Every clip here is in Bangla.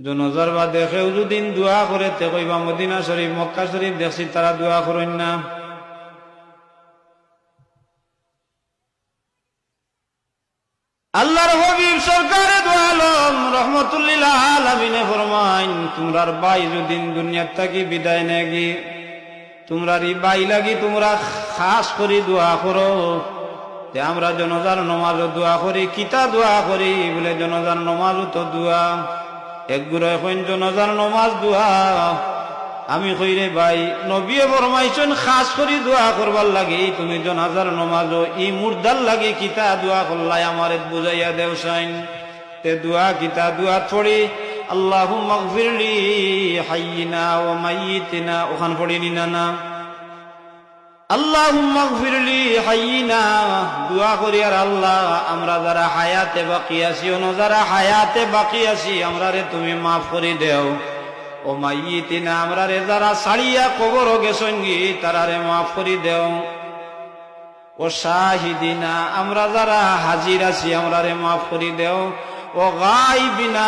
জনাজার বাদে কেউ যদি দোয়া করে তে কইবা মদিনা শরীফ মক্কা শরীফ দেখছি তারা দোয়া করেন না। আল্লাহর হাবিব সরকারে দো আলম রহমাতুল্লিল আলামিনে ফরমাইন, তোমরার বাই যদি দুনিয়ার থাকি বিদায় নেগি, তোমরার এই বাই লাগি তোমরা খাস করে দোয়া করো। যে আমরা জনাজার নমাজও দোয়া করি, কিতা দোয়া করি বলে জনাজার নমাজও তো দোয়া। একগুলো এখন জনাজার নমাজ দোয়া। আমি কইরে ভাই নবীয়ে ফরমাইছেন খাস করে দোয়া করবার লাগি, তুমি জনাজার নমাজও ই মুর্দার লাগি কিতা দোয়া করলাই আমারে বুঝাইয়া দেও সাইন। তে দোয়া কিতা দোয়া পড়ি আল্লাহুম্মা গফিরলি হাইয়িনা ওয়া মাইয়িতিনা, ওখান পড়িনি না আল্লাহুম্মা গফিরলি হাইয়িনা, দোয়া করি আর আল্লাহ আমরা যারা হায়াতে বাকি আছি, যারা হায়াতে বাকি আছি আমরা রে তুমি মাফ করে দেও। ও মাইয়িতিনা, আমরা রে যারা সারিয়া কবর গেছঙ্গি তারা রে মাফ করে দেও। ও শাহিদিনা, আমরা যারা হাজির আছি আমরা রে মাফ করে দেও। ও গাইবিনা,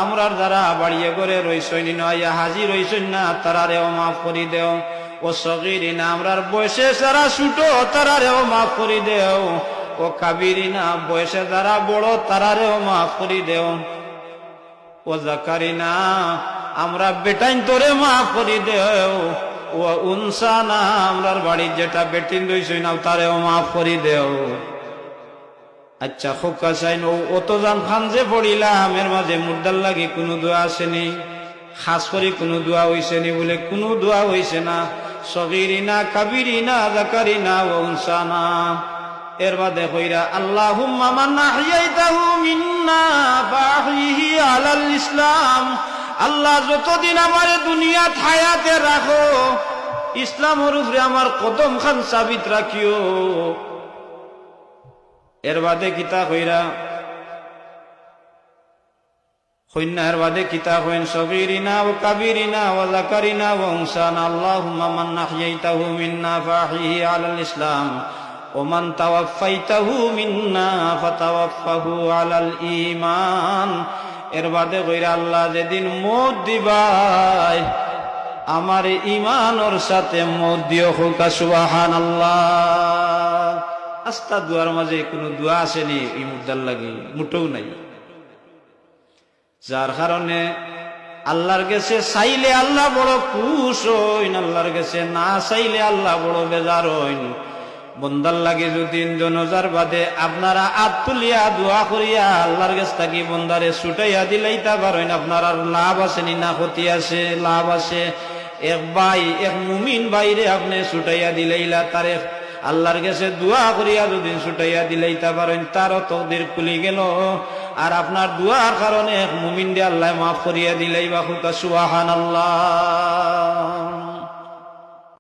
আমরা যারা বাড়িয়ে করে রইছই নয়া হাজির হইছই না তারা রেও মাফ করে দেও। ও সগীরিনা, আমরার বয়সে যারা ছোট তারা রেও মাফ করে দেও। ও কাবিরিনা, বয়সে যারা বড় তারা রেও মাফ করে দেও। ও জাকারিনা, আমরা বেটাইন তোরে মাফ করে দেও। ও উনসানা, আমরার বাড়ির যেটা বেটিন রইছই না তারেও মাফ করে দেও। আচ্ছা খুব কাছাইন অতজান খান যে পড়িলাম এর মাঝে মুর্দার লাগি কোনো দোয়া আসেনি, খাস করে কোনো দোয়া হইছেনি বলে কোনো দোয়া হইছে না। সগীরিনা কাবিরিনা যাকারিনা ওয়া উনসানা, এর বাদে কইরা আল্লাহুম্মা মান আহইয়াইতাহু মিন্না ফাহিহি আলাল ইসলাম, আল্লাহ যতদিন আমারে দুনিয়াত হায়াতে রাখো ইসলামের উপরে আমার কদম খান সাবিত রাখিও। এর বাদে কিতা কইরা কইনা, এর বাদে কিতা কইন সগীরিনা ও কাবিরিনা ওয়া যাকারিনা ওয়া উনসানা, আল্লাহুম্মা মান আহইয়াইতাহু মিন্না ফাহিহি আলাল ইসলাম ওয়া মান তাওয়াফাইতাহু মিন্না ফাতাওয়াফাহু আলাল ঈমান। এর বাদে কইরা আল্লাহ যেদিন মওত দিবাই আমার ঈমানের সাথে মওত দিও। হোকা সুবহানাল্লাহ। আস্তা দুয়ার মাঝে কোনো দোয়া আসেনি এই মুর্দার লাগি, মোটেও নাই। যার কারণে আল্লাহর কাছে চাইলে আল্লাহ বড় খুশ হইন, আল্লাহর কাছে না চাইলে আল্লাহ বড় বেজার হইন। বন্দার লাগে যদি জনাজার বাদে আপনারা হাত তুলিয়া দোয়া করিয়া আল্লাহর কাছ থাকি বন্দারে ছুটাইয়া দিলাইতা পারেন, আপনার আর লাভ আসেনি না ক্ষতি আছে? লাভ আছে। এক ভাই এক মুমিন বাইরে আপনি ছুটাইয়া দিলাইলা, তারে আল্লাহর কাছে দোয়া করিয়া যদি ছুটাইয়া দিলাইতা পারেন তারও তকদির খুলি গেল। আর আপনার দোয়ার কারণে এক মুমিন দিয়ে আল্লাহ মাফ করিয়া দিলাই বা সুবহানাল্লাহ।